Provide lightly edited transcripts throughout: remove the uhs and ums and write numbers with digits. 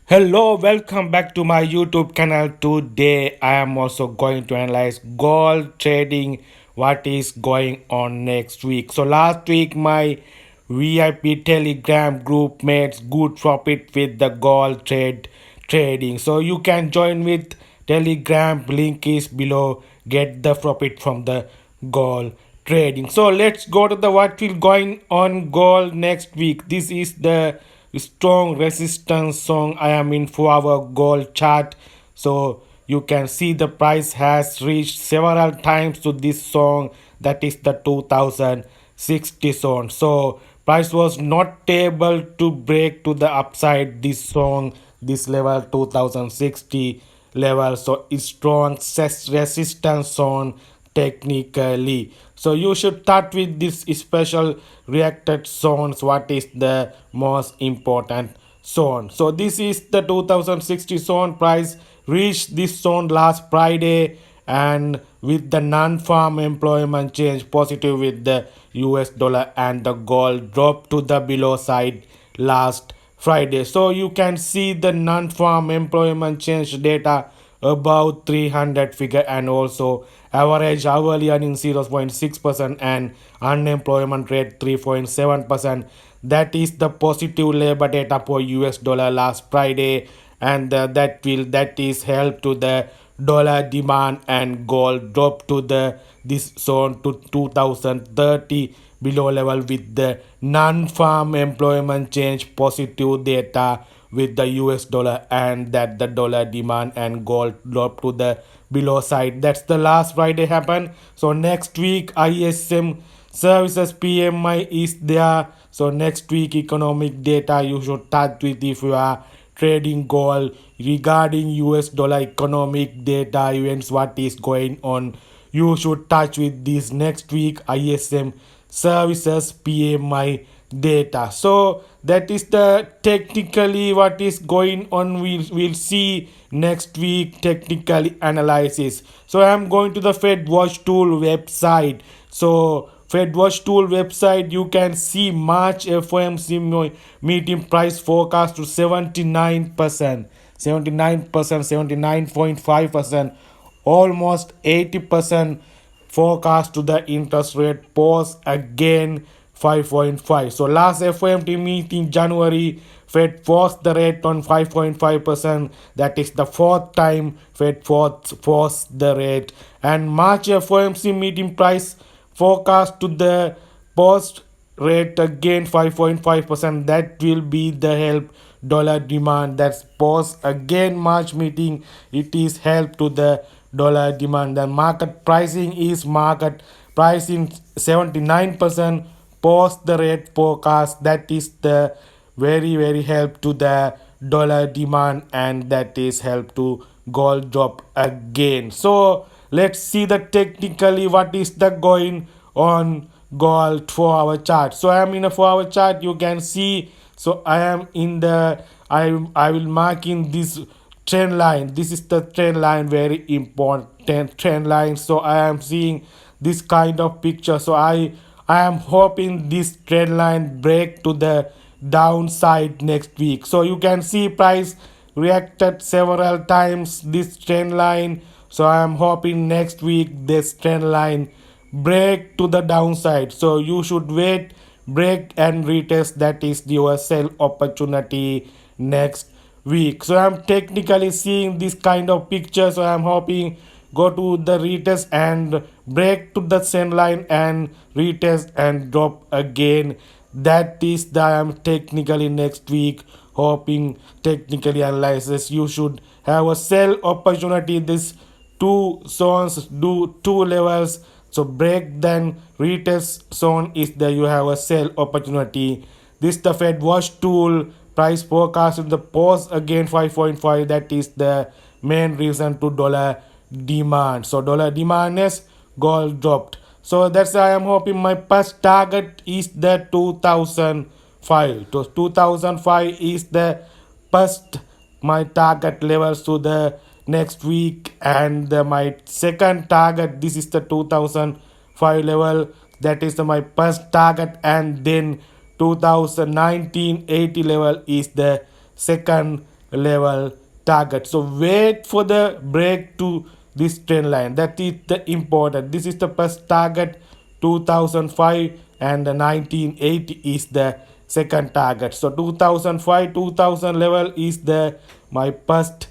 Hello, welcome back to my YouTube channel. Today I am also going to analyze gold trading, what is going on next week. So last week my VIP Telegram group made good profit with the gold trading. So you can join with Telegram, link is below, get the profit from the gold trading. So let's go to the what will going on gold next week. This is the strong resistance zone I am in for our gold chart. So you can see the price has reached several times to this zone, that is the 2060 zone. So price was not able to break to the upside this zone, this level 2060 level. So it's strong resistance zone technically. So you should start with this special reacted zones. What is the most important zone? So this is the 2060 zone. Price reached this zone last Friday, and with the non-farm employment change positive with the US dollar, and the gold dropped to the below side last Friday. So you can see the non-farm employment change data about 300 figure, and also average hourly earning 0.6% and unemployment rate 3.7%. That is the positive labor data for US dollar last Friday, and that is help to the dollar demand, and gold drop to the this zone to 2030 below level with the non-farm employment change positive data with the US dollar, and that the dollar demand and gold drop to the below side. That's the last Friday happened. So next week ISM services PMI is there. So next week economic data you should start with if you are trading gold regarding US dollar economic data events, what is going on. You should touch with this next week ISM services PMI data. So that is the technically what is going on. We'll see next week technically analysis. So I'm going to the Fed Watch Tool website. So Fed Watch Tool website, you can see March FOMC meeting price forecast to 79%, 79%, 79.5%, almost 80% forecast to the interest rate pause again 5.5. So last FOMC meeting January, Fed paused the rate on 5.5%. That is the fourth time Fed paused the rate. And March FOMC meeting price forecast to the post rate again 5.5%. That will be the help dollar demand. That's pause again March meeting, it is help to the dollar demand. The market pricing is market pricing 79% post the rate forecast. That is the very help to the dollar demand, and that is help to gold drop again. So let's see the technically what is the going on gold for our chart. So I am in a 4 hour chart, you can see. So I am in the I will mark in this trend line. This is the trend line, very important trend line. So I am seeing this kind of picture. So I am hoping this trend line break to the downside next week. So you can see price reacted several times this trend line. So I am hoping next week this trend line break to the downside. So you should wait, break and retest. That is your sell opportunity next week. So I'm technically seeing this kind of picture. So I'm hoping go to the retest and break to the trend line and retest and drop again. That is the I'm technically next week hoping technically analysis. You should have a sell opportunity. This two zones do two levels. So break then retest zone is there, you have a sell opportunity. This the Fed watch tool price forecast in the pause again 5.5. That is the main reason to dollar demand. So dollar demand is gold dropped. So that's why I'm hoping my first target is the 2005. So 2005 is the first my target levels to the next week, and my second target, this is the 2005 level, that is my first target, and then 2019 80 level is the second level target. So wait for the break to this trend line. That is the important. This is the first target 2005 and the 1980 is the second target. So 2005 2000 level is the my first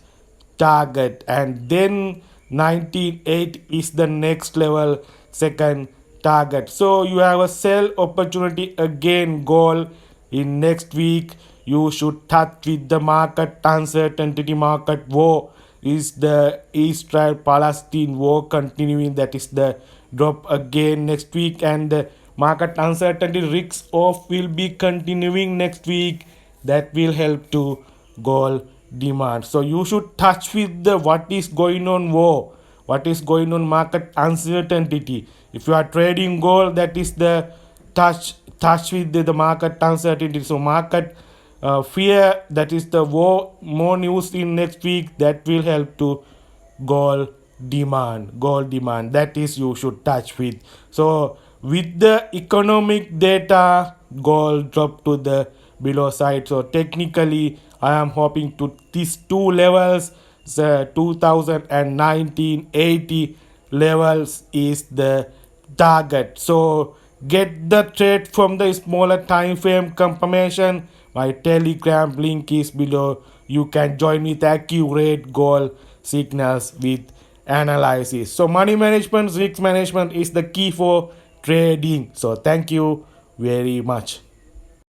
target, and then 19.8 is the next level second target. So you have a sell opportunity again goal in next week. You should touch with the market uncertainty. Market war is the Israel Palestine war continuing. That is the drop again next week, and the market uncertainty risks off will be continuing next week. That will help to gold demand. So you should touch with the what is going on war, what is going on market uncertainty. If you are trading gold, that is the touch with the market uncertainty. So market fear, that is the war, more news in next week, that will help to gold gold demand, that is you should touch with. So with the economic data, gold drop to the below side. So technically I am hoping to these two levels, the 2019 80 levels is the target. So get the trade from the smaller time frame confirmation. My telegram link is below. You can join with accurate goal signals with analysis. So money management, risk management is the key for trading. So thank you very much.